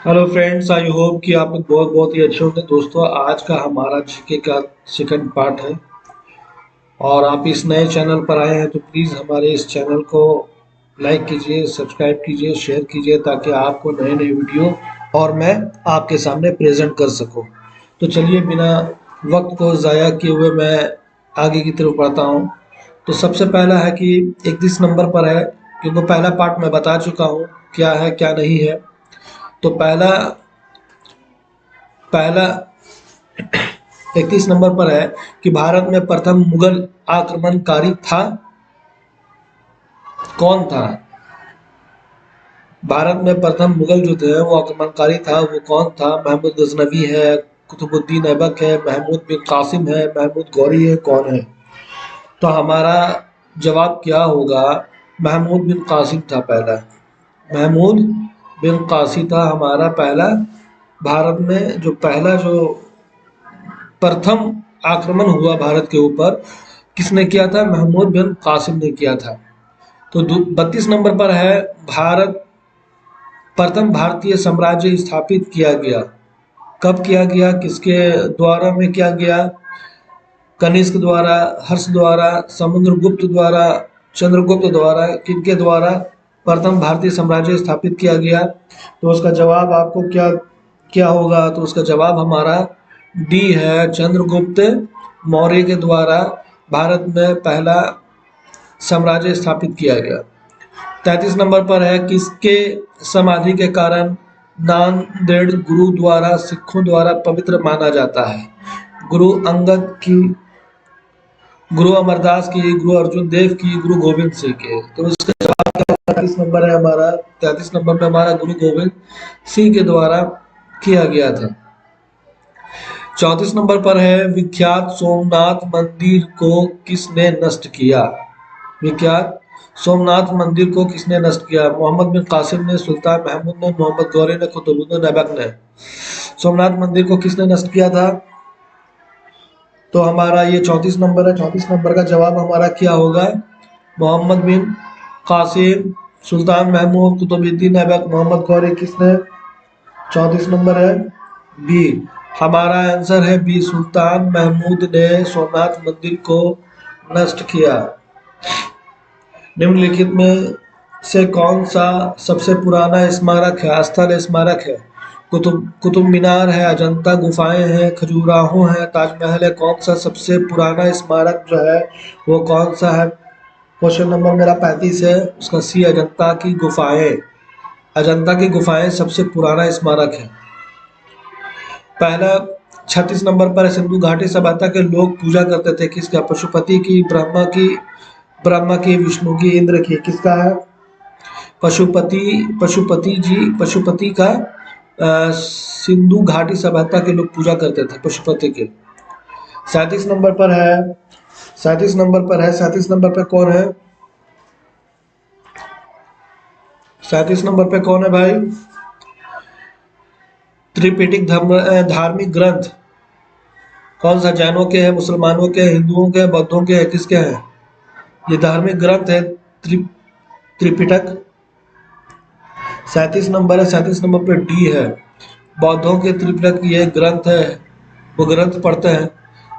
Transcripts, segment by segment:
Hello friends, I hope कि आप लोग बहुत बहुत ही अच्छे होंगे। दोस्तों, आज का हमारा जीके का सेकंड पार्ट है और आप इस नए चैनल पर आए हैं तो प्लीज़ हमारे इस चैनल को लाइक कीजिए, सब्सक्राइब कीजिए, शेयर कीजिए ताकि आपको नए नए वीडियो और मैं आपके सामने प्रेजेंट कर सकूं। तो चलिए, बिना वक्त को ज़ाया किए हुए मैं आगे की तरफ बढ़ता हूं। तो सबसे पहला है कि 31 नंबर पर है, क्योंकि पहला पार्ट मैं बता चुका हूं क्या है क्या नहीं है। तो पहला पहला 31 नंबर पर है कि भारत में प्रथम मुगल आक्रमणकारी था। कौन था? भारत में प्रथम मुगल जो थे वो आक्रमणकारी था, वो कौन था? महमूद गजनवी है, कुतुबुद्दीन ऐबक है, महमूद बिन कासिम है, महमूद गौरी है, कौन है? तो हमारा जवाब क्या होगा? महमूद बिन कासिम था पहला। महमूद बिन कासिम था हमारा पहला। भारत में जो पहला जो प्रथम आक्रमण हुआ भारत के ऊपर, किसने किया था? महमूद बिन कासिम ने किया था। तो 32 नंबर पर है, भारत प्रथम भारतीय साम्राज्य स्थापित किया गया। कब किया गया? किसके द्वारा में किया गया? कनिष्क द्वारा, हर्ष द्वारा, समुद्रगुप्त द्वारा, चंद्रगुप्त द्वारा, किनके द्वारा प्रथम भारतीय साम्राज्य स्थापित किया गया? तो उसका जवाब आपको क्या क्या होगा? तो उसका जवाब हमारा डी है, चंद्रगुप्त मौर्य के द्वारा भारत में पहला साम्राज्य स्थापित किया गया। 33 नंबर पर है, किसके समाधि के कारण नांदेड़ गुरुद्वारा सिखों द्वारा पवित्र माना जाता है? गुरु अंगद की, गुरु अमरदास की, गुरु अर्जुन देव की, गुरु गोविंद सिंह के? तो इसका जवाब क्या? 33 नंबर है हमारा। 33 नंबर पे हमारा गुरु गोविंद सिंह के द्वारा किया गया था। 34 नंबर पर है, विख्यात सोमनाथ मंदिर को किसने नष्ट किया? विख्यात सोमनाथ मंदिर को किसने नष्ट किया? मोहम्मद बिन कासिम ने, सुल्तान महमूद ने, मोहम्मद गौरी ने, कुतुबुद्दीन ऐबक ने? सोमनाथ मंदिर को किसने नष्ट किया था? तो हमारा ये 34 नंबर है। 34 नंबर का जवाब हमारा क्या होगा? मोहम्मद बिन कासिम, सुल्तान महमूद, कुतुबुद्दीन ऐबक, मोहम्मद गौरी, किसने? 34 नंबर है बी। हमारा आंसर है बी, सुल्तान महमूद ने सोमनाथ मंदिर को नष्ट किया। निम्नलिखित में से कौन सा सबसे पुराना स्मारक है, स्थल स्मारक है? कुतुब कुतुब मीनार है, अजंता गुफाएं हैं, खजुराहो है, ताजमहल है? कौन सा सबसे पुराना स्मारक जो है वो कौन सा है? क्वेश्चन नंबर मेरा 35 है, उसका सी, अजंता की गुफाएं। अजंता की गुफाएं सबसे पुराना स्मारक है। पहला 36 नंबर पर, सिंधु घाटी सभ्यता के लोग पूजा करते थे किसका? पशुपति की, ब्रह्मा की, विष्णु की, इंद्र की? किसका है? पशुपति। पशुपति का सिंधु घाटी सभ्यता के लोग पूजा करते थे पशुपति के। 37 नंबर पर है, 37 नंबर पर है, 37 नंबर पर कौन है? 37 नंबर पे कौन है भाई? त्रिपिटक धार्मिक ग्रंथ कौन सा? जैनों के हैं, मुसलमानों के हैं, हिंदुओं के हैं, बौद्धों के हैं, किसके हैं? ये धार्मिक ग्रंथ है त्रिपिटक। 37 नंबर है, 37 नंबर पे डी है, बौद्धों के त्रिपिटक ये ग्रंथ है, वो ग्रंथ पढ़ते हैं।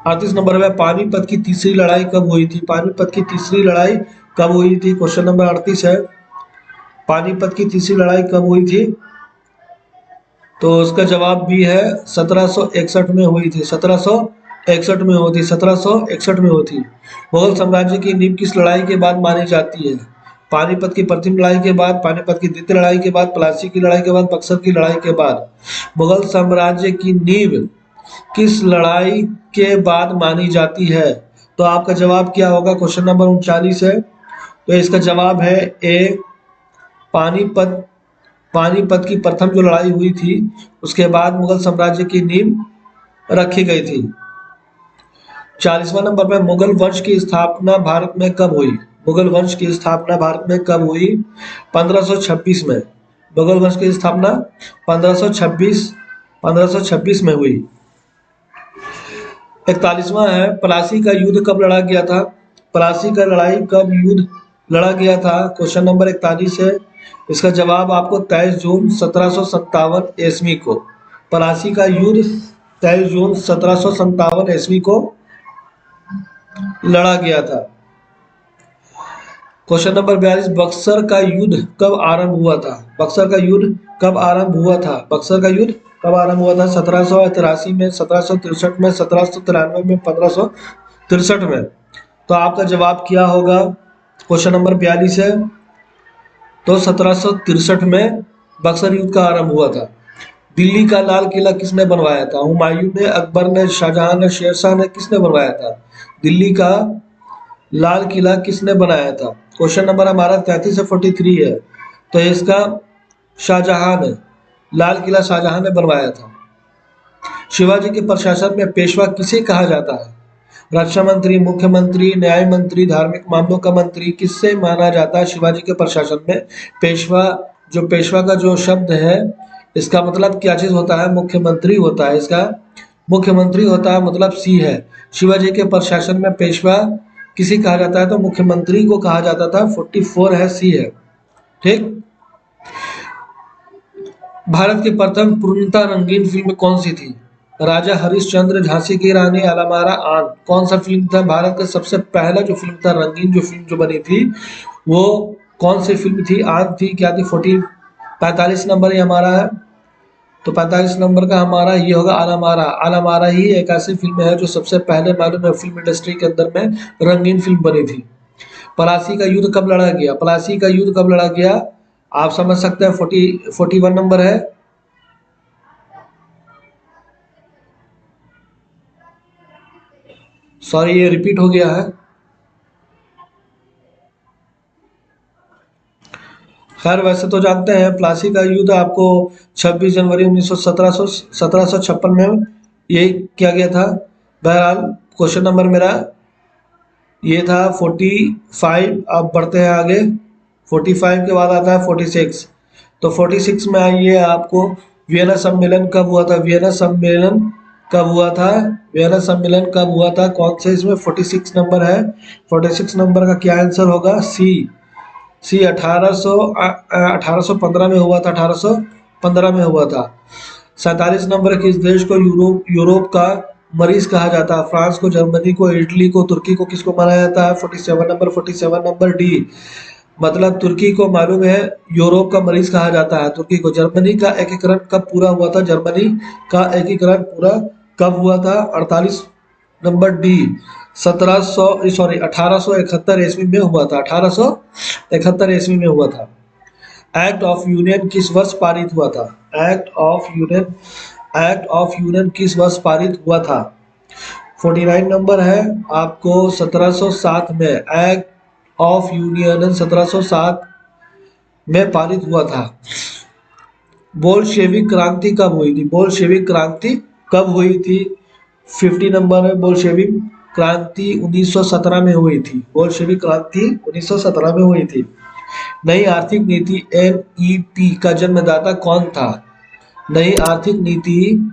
38 नंबर में, पानीपत की तीसरी लड़ाई कब हुई थी? पानीपत की तीसरी लड़ाई कब हुई थी? क्वेश्चन नंबर 38 है, पानीपत की तीसरी लड़ाई कब हुई थी? तो उसका जवाब भी है 1761 में हुई थी। 1761 में होती, 1761 में होती। मुगल साम्राज्य की नींव किस लड़ाई के बाद मानी जाती है? पानीपत की प्रथम लड़ाई के बाद, पानीपत की द्वितीय लड़ाई के बाद, प्लासी की लड़ाई के बाद, बक्सर की लड़ाई के बाद? मुगल साम्राज्य की नींव किस लड़ाई के बाद मानी जाती है? तो आपका जवाब क्या होगा? क्वेश्चन नंबर 39 है, तो इसका जवाब है ए, पानीपत। पानीपत की प्रथम जो लड़ाई हुई थी उसके बाद मुगल साम्राज्य की नींव रखी गई थी। 40वां नंबर पर, मुगल वंश की स्थापना भारत में कब हुई? मुगल वंश की स्थापना भारत में कब हुई? 1526 में। मुगल वंश की स्थापना 1526 में हुई। 41वां है, प्लासी का युद्ध कब लड़ा गया था? प्लासी का लड़ाई कब युद्ध लड़ा गया था? क्वेश्चन नंबर 41 है, इसका जवाब आपको 23 जून 1757 ईस्वी को, प्लासी का युद्ध 23 जून 1757 ईस्वी को लड़ा गया था। क्वेश्चन नंबर 42, बक्सर का युद्ध कब आरंभ हुआ था? बक्सर का युद्ध कब आरंभ हुआ था? बक्सर का युद्ध कब आरंभ हुआ था? 1783 में, 1763 में, 1793 में, 1563 में। तो आपका जवाब क्या होगा? क्वेश्चन नंबर 42 है तो 1763 में बक्सर युद्ध का आरंभ हुआ था। दिल्ली का लाल किला किसने बनवाया था? हुमायूं ने, अकबर ने, शाहजहां ने, शेरशाह ने, किसने बनवाया था? दिल्ली का लाल किला किसने बनाया था? क्वेश्चन नंबर हमारा 33 से 43 है, तो इसका शाहजहां ने, लाल किला शाहजहां ने बनवाया था। शिवाजी के प्रशासन में पेशवा किसे कहा जाता है? रक्षा मंत्री, मुख्यमंत्री, न्याय मंत्री, धार्मिक मामलों का मंत्री, किससे माना जाता है शिवाजी के प्रशासन में पेशवा? जो पेशवा का जो शब्द है इसका मतलब क्या चीज होता है? मुख्यमंत्री होता है। इसका मुख्यमंत्री होता है, मतलब सी है। शिवाजी के प्रशासन में पेशवा किसे कहा जाता है? तो मुख्यमंत्री को कहा जाता था। 44 है, सी है। ठीक। भारत की प्रथम पूर्णतः रंगीन फिल्म कौन सी थी? राजा हरिश्चंद्र, झांसी की रानी, अलामारा, आन। कौन सा फिल्म था? भारत का सबसे पहला जो फिल्म था रंगीन, जो फिल्म जो बनी थी वो कौन सी फिल्म थी? आन थी। क्या थी? 45 नंबर ये हमारा है, तो 45 नंबर का हमारा ये होगा अलामारा। अलामारा ही एक ऐसी फिल्म है जो सबसे पहले मालूम है फिल्म इंडस्ट्री के अंदर में रंगीन फिल्म बनी थी। प्लासी का युद्ध कब लड़ा गया? प्लासी का युद्ध कब लड़ा गया? आप समझ सकते हैं। 41 नंबर है। सॉरी, ये रिपीट हो गया है। खैर, वैसे तो जानते हैं प्लासी का युद्ध आपको 26 जनवरी 1756 में ये किया गया था। बहरहाल क्वेश्चन नंबर मेरा ये था 45। अब बढ़ते हैं आगे। 45 के बाद आता है 46। तो 46 में आइए, आपको वियना सम्मेलन कब हुआ था? वियना सम्मेलन कब हुआ था? वियना सम्मेलन कब हुआ था? कौन से इसमें 46 नंबर है? 46 नंबर का क्या आंसर होगा? सी। सी 1815 में हुआ था। 1815 में हुआ था। 47 नंबर किस देश को यूरोप यूरोप का मरीज कहा जाता है? फ्रांस को, जर्मनी को, इटली को, तुर्की को, किसको माना जाता है? 47 नंबर। 47 नंबर डी, मतलब तुर्की को मालूम है यूरोप का मरीज कहा जाता है। तुर्की को। जर्मनी का एकीकरण कब पूरा हुआ था? जर्मनी का एकीकरण पूरा कब हुआ था? 48 नंबर डी, 1871 ईस्वी में हुआ था। 1871 ईस्वी में हुआ था। एक्ट ऑफ यूनियन किस वर्ष पारित हुआ था? एक्ट ऑफ यूनियन किस वर्ष पारित हुआ था? 49 नंबर है आपको। 1707 में एक्ट ऑफ यूनियन 1707 में पारित हुआ था। बोल्शेविक क्रांति कब हुई थी? बोल्शेविक क्रांति कब हुई थी? 50 नंबर है। बोल्शेविक क्रांति 1917 में हुई थी। बोल्शेविक क्रांति 1917 में हुई थी। नई आर्थिक नीति NEP का जन्मदाता कौन था? नई आर्थिक नीति,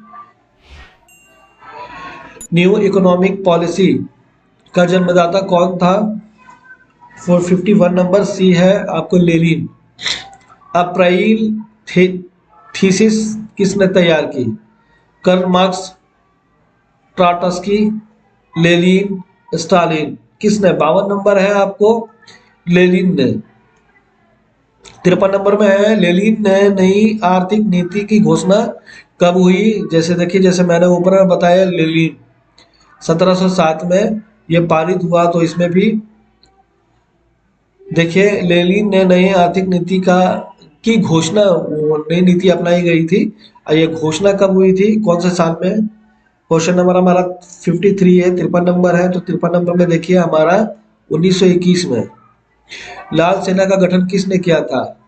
न्यू इकोनॉमिक पॉलिसी का जन्मदाता कौन था? 451 नंबर सी है आपको, लेनिन। अप्रैल थीसिस किसने तैयार की? Karl Marx, Trotsky, Lenin, Stalin. किसने? 52 नंबर है आपको, लेनिन ने। 53 नंबर में है, लेनिन ने नई आर्थिक नीति की घोषणा कब हुई? जैसे देखिए, जैसे मैंने ऊपर में बताया, लेनिन 1707 में ये पारित हुआ। तो इसमें भी देखिए, लेनिन ने नई आर्थिक नीति की घोषणा, नई नीति अपनाई गई थी। ये घोषणा कब हुई थी? कौन से साल में? क्वेश्चन नंबर हमारा 53 है। 53 नंबर है, तो 53 नंबर में देखिए हमारा 1921 में। लाल सेना का गठन किसने किया था?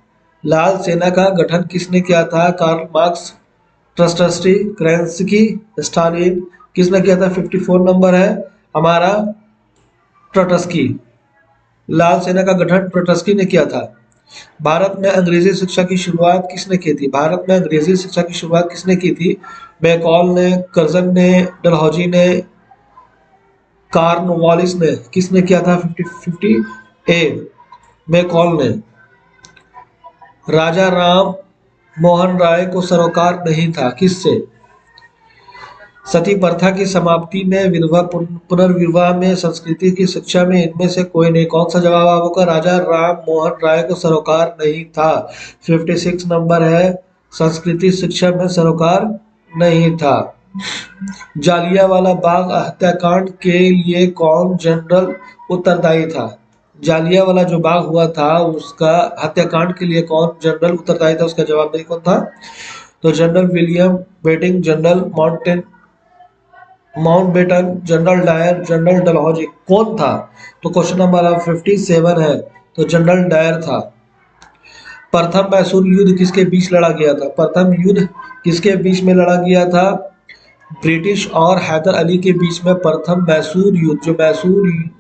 लाल सेना का गठन किसने किया था? Karl Marx, Trotsky, Kerensky, Stalin. किसने किया था? 54 नंबर है हमारा, ट्रटस्की। लाल सेना का गठन ट्रटस्की ने किया था। भारत में अंग्रेजी शिक्षा की शुरुआत किसने की थी? भारत में अंग्रेजी शिक्षा की शुरुआत किसने की थी? मैकॉल ने, कर्जन ने, डलहौजी ने, कॉर्नवालिस ने। किसने किया था? 50 ए, मैकॉल ने। राजा राम मोहन राय को सरोकार नहीं था, किससे? सती प्रथा की समाप्ति में, विधवा पुनर्विवाह में, संस्कृति की शिक्षा में, इनमें से कोई नहीं। कौन सा जवाब आपका? राजा राम मोहन राय को सरोकार नहीं था। 56 नंबर है, संस्कृति शिक्षा में सरोकार नहीं था। जालियांवाला बाग हत्याकांड के लिए कौन जनरल उत्तरदायी था? जालियांवाला जो बाग हुआ था उसका हत्याकांड के लिए कौन जनरल उत्तरदायी था? उसका जवाब नहीं कौन था? तो general William Bentinck, general Mountbatten, general Dyer, general Dalhousie. कौन था? तो क्वेश्चन नंबर 57 है, तो जनरल डायर था। प्रथम मैसूर युद्ध किसके बीच लड़ा गया था? प्रथम युद्ध किसके बीच में लड़ा गया था? ब्रिटिश और हैदर अली के बीच में प्रथम मैसूर युद्ध, जो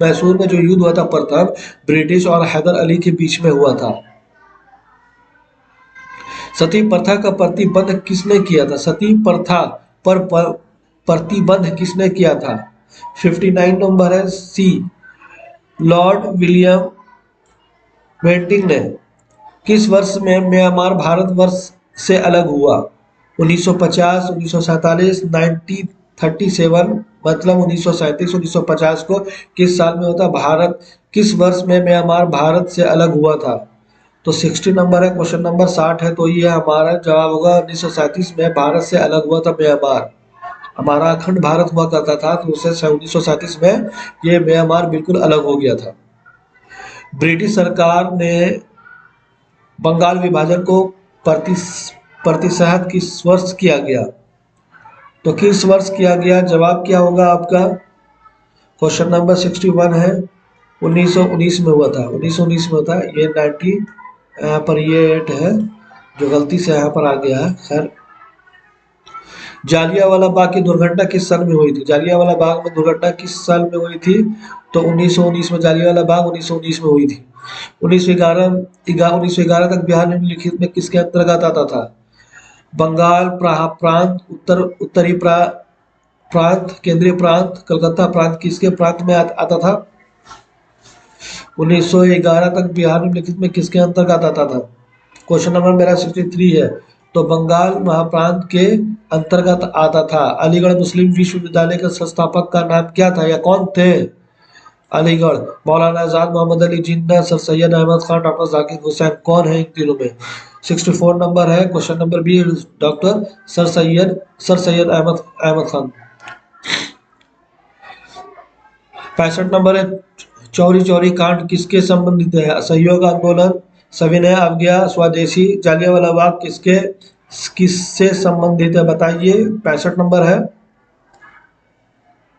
मैसूर में जो युद्ध हुआ था प्रथम, ब्रिटिश और हैदर अली के बीच में हुआ था। सती प्रथा का प्रतिबंध किसने किया था? सती प्रथा पर प्रतिबंध किसने किया था? 59 नंबर है, सी लॉर्ड विलियम बेंटिंग ने। किस वर्ष में म्यांमार भारतवर्ष से अलग हुआ? 1950, 1947, 1937, मतलब 1937, 1950 को किस साल में होता? भारत किस वर्ष में म्यांमार भारत से अलग हुआ था? तो 60 नंबर है, क्वेश्चन नंबर 60 है, तो ये हमारा जवाब होगा 1937 में भारत से अलग हुआ था म्यांमार। हमारा अखंड भारत हुआ करता था, तो उसे 1937 में ये म्यांमार बिल्कुल अलग हो गया था। ब्रिटिश सरकार ने बंगाल विभाजन को प्रतिशत किस वर्ष किया गया? तो किस वर्ष किया गया? जवाब क्या होगा आपका? क्वेश्चन नंबर 61 है, 1919 में हुआ था। 1919 में था, ये 90 यहाँ पर ये 8 है जो गलती से यहाँ पर आ गया है। खैर, जालियांवाला बाग की दुर्घटना किस साल में हुई थी? जालियांवाला बाग में दुर्घटना किस साल में हुई थी? तो 1919 में। जालियांवाला बाग 1919 में हुई थी। 1911 तक बिहार निम्नलिखित में किसके अंतर्गत आता था? बंगाल प्रांत, उत्तरी प्रांत, केंद्रीय प्रांत, कलकत्ता प्रांत, किसके प्रांत में आता था? 1911 तक बिहार निम्नलिखित में किसके अंतर्गत आता था? क्वेश्चन नंबर मेरा 63 है, तो बंगाल महाप्रांत के अंतर्गत आता था। अलीगढ़ मुस्लिम विश्वविद्यालय के संस्थापक का नाम क्या था या कौन थे? Aligarh, Maulana Azad, Mohammad Ali Jinnah, sir Syed Ahmad Khan, doctor Zakir Hussain. कौन है इन तीनों में? 64 नंबर है, question number B, doctor sir Syed Ahmad Khan. 65 number है, चौरी चौरी कांड किसके संबंधित है? असहयोग आंदोलन, सविनय अवज्ञा, स्वदेशी, जालियांवाला बाग किससे संबंधित है? बताइए। 65 नंबर है,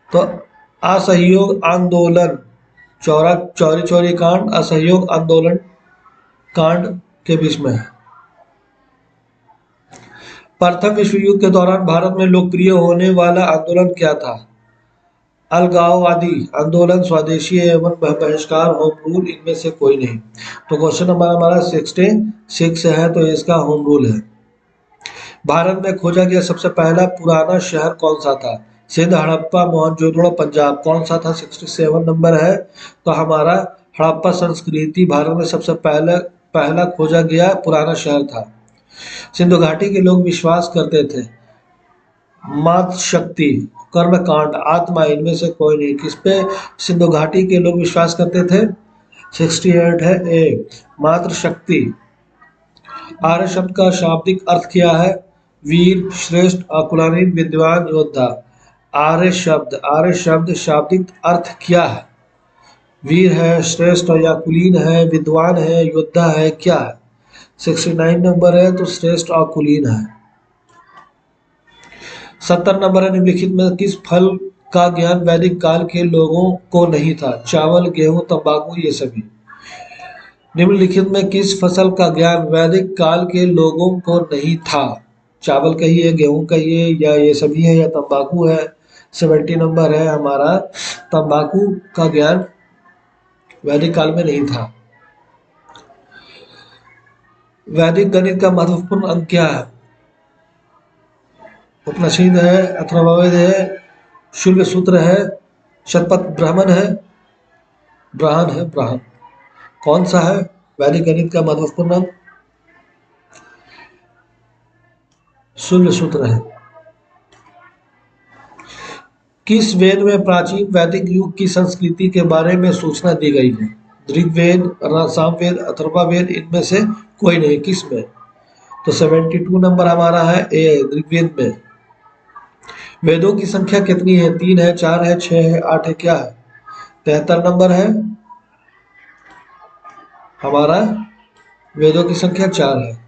तो असहयोग आंदोलन, चौरी चौरी कांड असहयोग आंदोलन कांड के बीच में है। प्रथम विश्व युद्ध के दौरान भारत में लोकप्रिय होने वाला आंदोलन क्या था? अलगाववादी आंदोलन, स्वदेशी एवं बहिष्कार, होम रूल, इनमें से कोई नहीं। तो क्वेश्चन नंबर हमारा 66 है, तो इसका होम रूल है। भारत में खोजा गया सबसे पहला पुराना शहर कौन सा था? सिंध, हड़प्पा, मोहनजोदड़ो, पंजाब। कौन सा था? 67 नंबर है, तो हमारा हड़प्पा संस्कृति भारत में सबसे पहला खोजा गया पुराना शहर था। सिंधु घाटी के लोग विश्वास करते थे मातृ शक्ति, कर्म कांड, आत्मा, इनमें से कोई नहीं। किस पे सिंधु घाटी के लोग विश्वास करते थे? 68 है, ए मातृ शक्ति। आर्य शब्द का शाब्दिक अर्थ क्या है? वीर, श्रेष्ठ, अकुलानीन, विद्वान, योद्धा। आर्य शब्द शाब्दिक अर्थ क्या है? वीर है, श्रेष्ठ या कुलीन है, विद्वान है, योद्धा है, क्या है? 69 नंबर है, तो श्रेष्ठ और कुलीन है। 70 नंबर है, निम्नलिखित में किस फल का ज्ञान वैदिक काल के लोगों को नहीं था? चावल, गेहूं, तंबाकू, ये सभी। निम्नलिखित में किस फसल का ज्ञान वैदिक काल के लोगों को नहीं था? चावल कहिए, गेहूं कहिए, या ये सभी है, या तंबाकू है। 70 नंबर है हमारा, तंबाकू का ज्ञान वैदिक काल में नहीं था। वैदिक गणित का महत्वपूर्ण अंक क्या है? उपनिषद है, अथर्ववेद है, शुल्ब सूत्र है, शतपथ ब्राह्मण है, ब्राह्मण है, ब्राह्मण। कौन सा है वैदिक गणित का महत्वपूर्ण अंक? शून्य सूत्र है। किस वेद में प्राचीन वैदिक युग की संस्कृति के बारे में सूचना दी गई है? ऋग्वेद, सामवेद, अथर्ववेद, इनमें से कोई नहीं, किस में? तो 72 नंबर हमारा है ए, ऋग्वेद में। वेदों की संख्या कितनी है? 3 है, 4 है, 6 है, 8 है, क्या है? 73 नंबर है हमारा। वेदों की संख्या 4 है।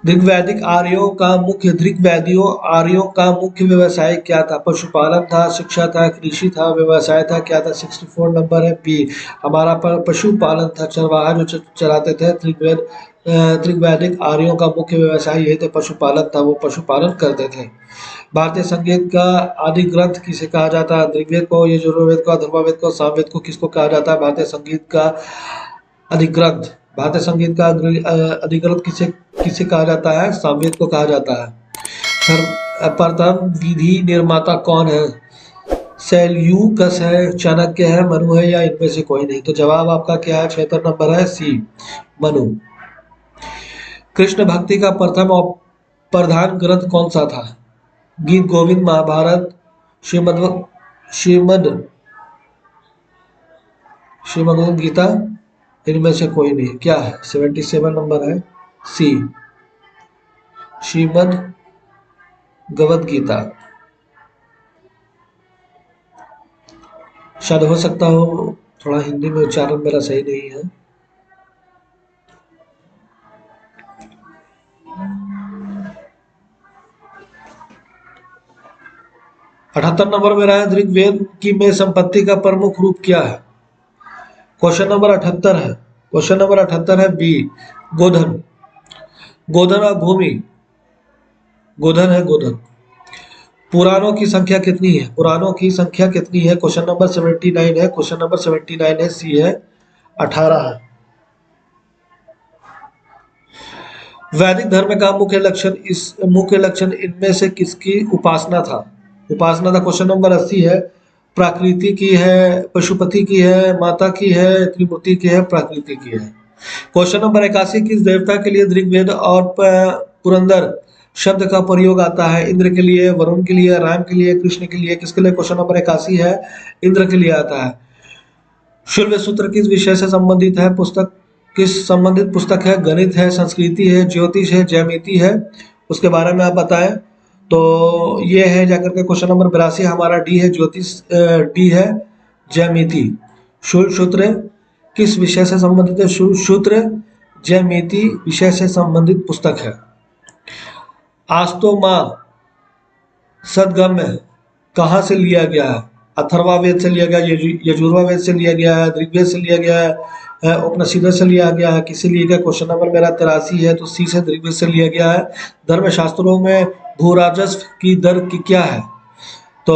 ऋग्वैदिक आर्यों का मुख्य व्यवसाय क्या था? पशुपालन था, शिक्षा था, कृषि था, व्यवसाय था, क्या था? 64 नंबर है बी हमारा पर पशुपालन था। चरवाहा जो चराते थे। ऋग्वैदिक आर्यों का मुख्य व्यवसाय यही थे, पशुपालन था, वो पशुपालन करते थे। भारतीय संगीत का आदि ग्रंथ किसे कहा जाता है? ऋग्वेद को, यजुर्वेद को, अथर्ववेद को, सामवेद को, किसको कहा जाता है भारतीय संगीत का अधिग्रंथ? भारतीय संगीत का अधिग्रंथ किसे किसे कहा जाता है? सामवेद को कहा जाता है। प्रथम विधि निर्माता कौन है? सेल्यूकस है, चाणक्य है, मनु है, या इनमें से कोई नहीं? तो जवाब आपका क्या है? 76 नंबर है सी, मनु। कृष्ण भक्ति का प्रथम और प्रधान ग्रंथ कौन सा था? गीत गोविंद, महाभारत, श्रीमद् श्रीमद् श्रीमद् गीता, इनमें से कोई नहीं, क्या है? 77 नंबर है सी, श्रीमद् भगवद गीता। शायद हो सकता हो थोड़ा हिंदी में उच्चारण मेरा सही नहीं है। अठहत्तर नंबर में रहा है, ऋग्वेद की में संपत्ति का प्रमुख रूप क्या है? क्वेश्चन नंबर 78 है। क्वेश्चन नंबर 78 है बी, गोधन। गोधन और भूमि, गोधन है, गोधन। पुराणों की संख्या कितनी है? पुराणों की संख्या कितनी है? क्वेश्चन नंबर 79 है। क्वेश्चन नंबर 79 है, सी है, 18 है। वैदिक धर्म का मुख्य लक्षण इनमें से किसकी उपासना था? उपासना था। क्वेश्चन नंबर 80 है। प्रकृति की है, पशुपति की है, माता की है, त्रिमूर्ति की है, प्रकृति की है। क्वेश्चन नंबर 81, किस देवता के लिए ऋग्वेद और पुरंदर शब्द का प्रयोग आता है? इंद्र के लिए, वरुण के लिए, राम के लिए, कृष्ण के लिए, किसके लिए? क्वेश्चन नंबर 81 है, इंद्र के लिए आता है। शुल्ब सूत्र किस विषय से संबंधित है? किस संबंधित पुस्तक है? गणित है, संस्कृति है, ज्योतिष है, ज्यामिति है, उसके बारे में आप बताएं। तो ये है जाकर के क्वेश्चन नंबर 82 हमारा डी है, ज्योतिष, डी है, ज्यामिति। शुल्ब सूत्र किस विषय से संबंधित है? शुल्ब सूत्र ज्यामिति विषय से संबंधित पुस्तक है। आस्तो माँ सदगम्य कहाँ से लिया गया है? अथर्ववेद से लिया गया, यजुर्वेद से लिया गया है, ऋग्वेद से लिया गया है, उपनिषद से लिया गया है, किससे लिया गया? क्वेश्चन नंबर मेरा 83 है, तो सी से, ऋग्वेद से लिया गया है। धर्मशास्त्रों में भू राजस्व की दर की क्या है? तो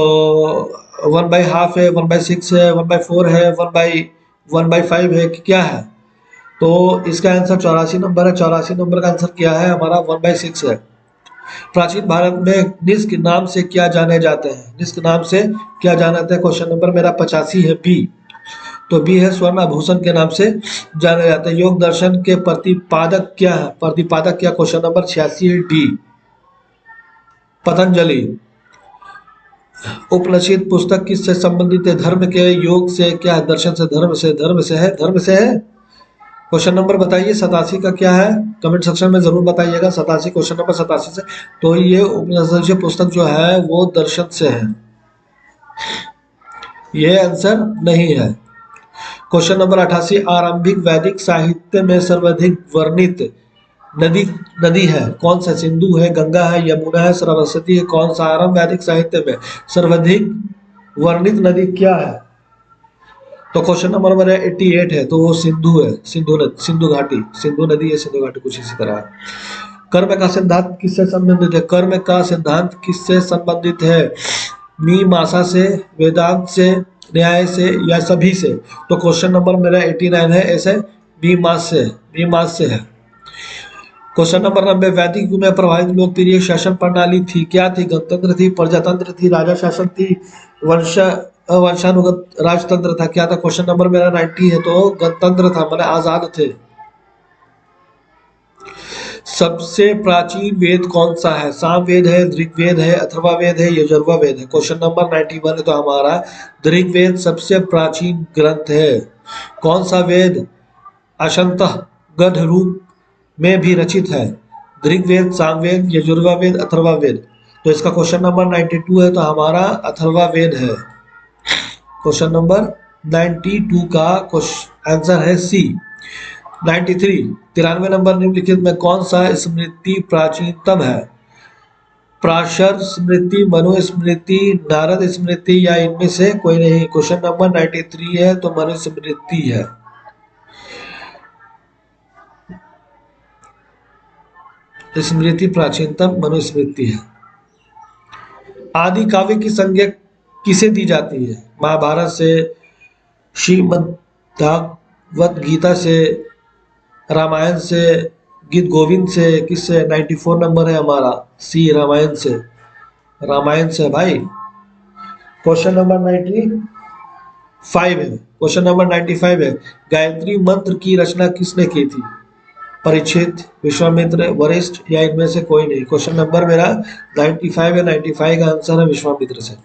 1/2 है, 1/6 है, 1/4 है, 1/5 है, कि क्या है? तो इसका आंसर 84 नंबर है। 84 नंबर का आंसर क्या है हमारा? 1/6 है। प्राचीन भारत में निष्क नाम से क्या जाने जाते हैं? निष्क नाम से क्या जाना जाता है? क्वेश्चन नंबर मेरा 85 है बी, तो बी है, स्वर्ण आभूषण के नाम से जाने जाते हैं। योग दर्शन के प्रतिपादक क्या है? प्रतिपादक क्या? क्वेश्चन नंबर 86 है डी, पतंजलि। उपनिषद पुस्तक किससे संबंधित है? धर्म के, योग से, क्या है? दर्शन से, धर्म से, धर्म से है, धर्म से है। क्वेश्चन नंबर बताइए 87 का क्या है? कमेंट सेक्शन में जरूर बताइएगा। 87, क्वेश्चन नंबर 87 से, तो ये उपनिषद पुस्तक जो है वो दर्शन से है, ये आंसर नहीं है। क्वेश्चन नंबर 88, आरंभिक वैदिक साहित्य में सर्वाधिक वर्णित नदी नदी है कौन सा? सिंधु है, गंगा है, यमुना है, सरस्वती है, कौन सा? आरंभ वैदिक साहित्य में सर्वाधिक वर्णित नदी क्या है? तो क्वेश्चन नंबर मेरा 88 है, तो वो सिंधु है, सिंधु घाटी, सिंधु नदी है, सिंधु घाटी, कुछ इसी तरह है। कर्म का सिद्धांत किससे संबंधित है? कर्म का सिद्धांत किससे संबंधित है? मीमांसा से, वेदांत से, न्याय से, या सभी से? तो क्वेश्चन नंबर मेरा 89 है, ऐसे मीमांस से है। क्वेश्चन नंबर 90, वैदिक युग में प्रभावित लोकप्रिय शासन प्रणाली थी, क्या थी? गणतंत्र थी, प्रजातंत्र थी, राजा शासन थी, वंशानुगत राजतंत्र था, क्या था? क्वेश्चन नंबर मेरा 90 है, तो गणतंत्र था, मैंने आजाद थे। सबसे प्राचीन वेद कौन सा है? सामवेद है, ऋग्वेद है, अथर्ववेद है, यजुर्वेद वेद है। क्वेश्चन नंबर 91 है, तो हमारा ऋग्वेद सबसे प्राचीन ग्रंथ है। कौन सा वेद अंशतः गद्य रूप में भी रचित है? ऋग्वेद, सामवेद, यजुर्वेद, अथर्ववेद। तो इसका क्वेश्चन नंबर 92 है, तो हमारा अथर्ववेद है। क्वेश्चन नंबर 92 का आंसर है सी। 93 नंबर निम्नलिखित में कौन सा स्मृति प्राचीनतम है? पराशर स्मृति, मनु स्मृति, नारद स्मृति या इनमें से कोई नहीं। क्वेश्चन नंबर 93 है, तो मनु स्मृति है। स्मृति प्राचीनतम मनुस्मृति है। आदि काव्य की संज्ञा किसे दी जाती है? महाभारत से, श्रीमद्भागवत गीता से, रामायण से, गीत गोविंद से, किससे? 94 नंबर है हमारा सी, रामायण से। रामायण से भाई। क्वेश्चन नंबर 95 है। क्वेश्चन नंबर 95 है, गायत्री मंत्र की रचना किसने की थी? परीक्षित, विश्वामित्र, वशिष्ठ या इनमें से कोई नहीं। क्वेश्चन नंबर मेरा 95 है। 95 का आंसर है विश्वामित्र से।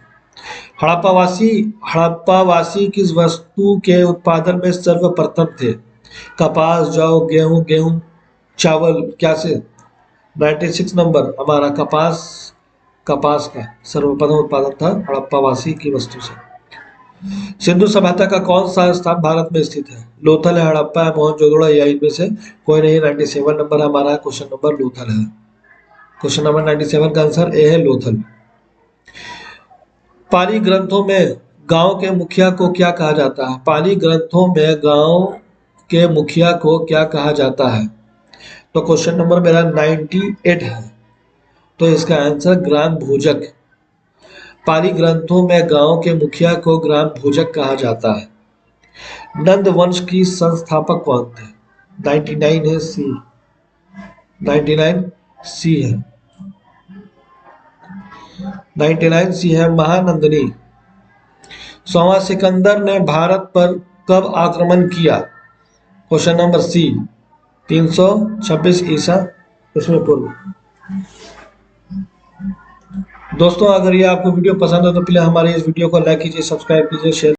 हड़प्पावासी किस वस्तु के उत्पादन में सर्वप्रथम थे? कपास, जौ, गेहूं, चावल, क्या से? 96 नंबर हमारा कपास का सर्वप्रथम उत्पादन था हड़प्पावासी की वस्तु से। सिंधु सभ्यता का कौन सा स्थान भारत में स्थित है? लोथल है, हड़प्पा है, मोहनजोदड़ो या इनमें से कोई नहीं। 97 नंबर हमारा क्वेश्चन नंबर लोथल है। क्वेश्चन नंबर 97 का आंसर ए है, लोथल। पाली ग्रंथों में गांव के मुखिया को क्या कहा जाता है? पाली ग्रंथों में गांव के मुखिया को क्या कहा जाता है? तो क्वेश्चन नंबर मेरा 98 है, तो इसका आंसर ग्राम भोजक। पाली ग्रंथों में गांव के मुखिया को ग्राम भोजक कहा जाता है। नंद वंश की संस्थापक कौन थे? 99 है, सी। 99 सी है। 99 सी है, महानंदिनी। 100वां सिकंदर ने भारत पर कब आक्रमण किया? क्वेश्चन नंबर सी, 326 ईसा इसमें पूर्व। दोस्तों अगर ये आपको वीडियो पसंद हो तो प्लीज हमारे इस वीडियो को लाइक कीजिए, सब्सक्राइब कीजिए, शेयर